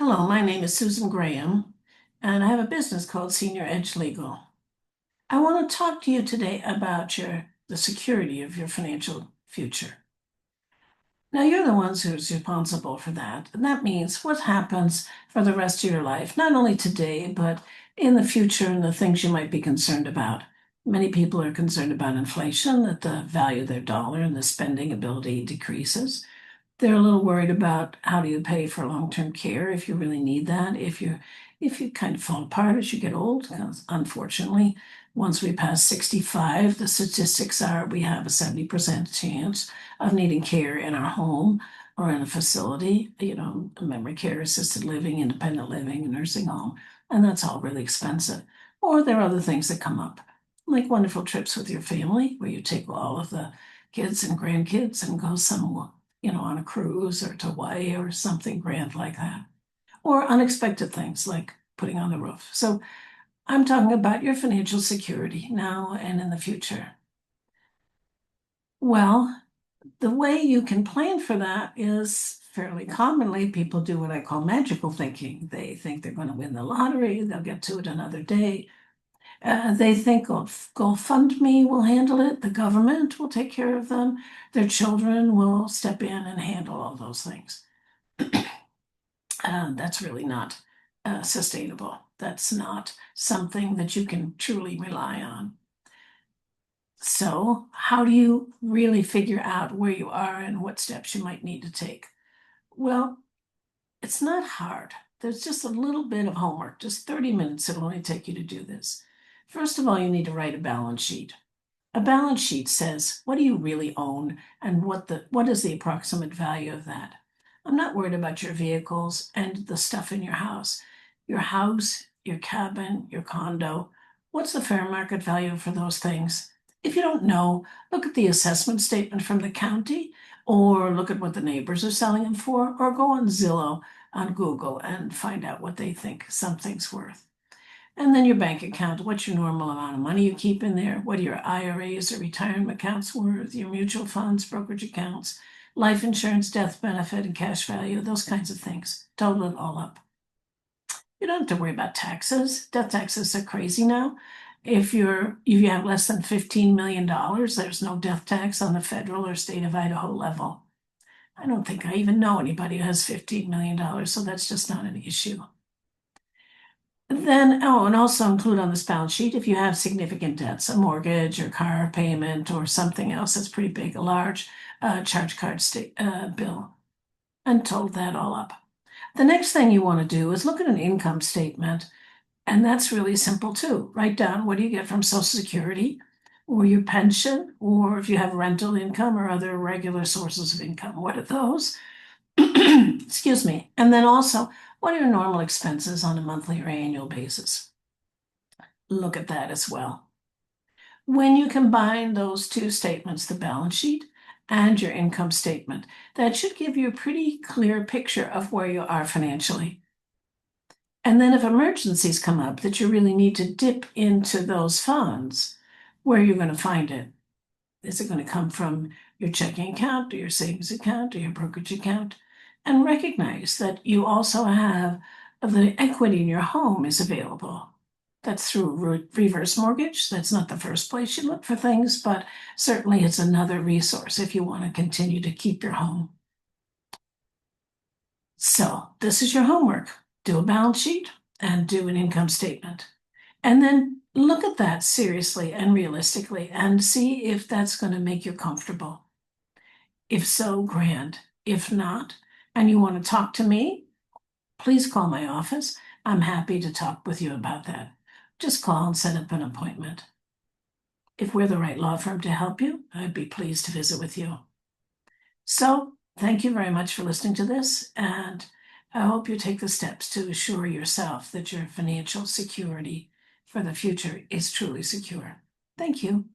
Hello, my name is Susan Graham, and I have a business called Senior Edge Legal. I want to talk to you today about the security of your financial future. Now, you're the ones who's responsible for that, and that means what happens for the rest of your life, not only today, but in the future and the things you might be concerned about. Many people are concerned about inflation, that the value of their dollar and the spending ability decreases. They're a little worried about how do you pay for long-term care if you really need that, if you kind of fall apart as you get old. 'Cause unfortunately, once we pass 65, the statistics are we have a 70% chance of needing care in our home or in a facility, memory care, assisted living, independent living, nursing home, and that's all really expensive. Or there are other things that come up, like wonderful trips with your family, where you take all of the kids and grandkids and go somewhere, on a cruise or to Hawaii or something grand like that. Or unexpected things like putting on the roof. So I'm talking about your financial security now and in the future. Well, the way you can plan for that is fairly commonly people do what I call magical thinking. They think they're going to win the lottery, they'll get to it another day. They think GoFundMe will handle it, the government will take care of them, their children will step in and handle all those things. That's really not sustainable. That's not something that you can truly rely on. So, how do you really figure out where you are and what steps you might need to take? Well, it's not hard. There's just a little bit of homework, just 30 minutes it'll only take you to do this. First of all, you need to write a balance sheet. A balance sheet says what do you really own and what is the approximate value of that. I'm not worried about your vehicles and the stuff in your house, your cabin, your condo. What's the fair market value for those things? If you don't know, look at the assessment statement from the county, or look at what the neighbors are selling them for, or go on Zillow on Google and find out what they think something's worth. And then your bank account, what's your normal amount of money you keep in there? What are your IRAs or retirement accounts worth? Your mutual funds, brokerage accounts, life insurance, death benefit, and cash value, those kinds of things. Total it all up. You don't have to worry about taxes. Death taxes are crazy now. If you have less than $15 million, there's no death tax on the federal or state of Idaho level. I don't think I even know anybody who has $15 million, so that's just not an issue. Then, and also include on this balance sheet if you have significant debts, a mortgage or car payment or something else that's pretty big, a large charge card bill, and total that all up. The next thing you want to do is look at an income statement, and that's really simple too. Write down what do you get from Social Security or your pension, or if you have rental income or other regular sources of income, what are those? Excuse me. And then also, what are your normal expenses on a monthly or annual basis? Look at that as well. When you combine those two statements, the balance sheet and your income statement, that should give you a pretty clear picture of where you are financially. And then if emergencies come up that you really need to dip into those funds, where are you going to find it? Is it going to come from your checking account or your savings account or your brokerage account? And recognize that you also have the equity in your home is available. That's through reverse mortgage. That's not the first place you look for things, but certainly it's another resource if you want to continue to keep your home. So this is your homework. Do a balance sheet and do an income statement. And then look at that seriously and realistically and see if that's going to make you comfortable. If so, grand. If not, and you want to talk to me, please call my office. I'm happy to talk with you about that. Just call and set up an appointment. If we're the right law firm to help you, I'd be pleased to visit with you. So, thank you very much for listening to this, and I hope you take the steps to assure yourself that your financial security for the future is truly secure. Thank you.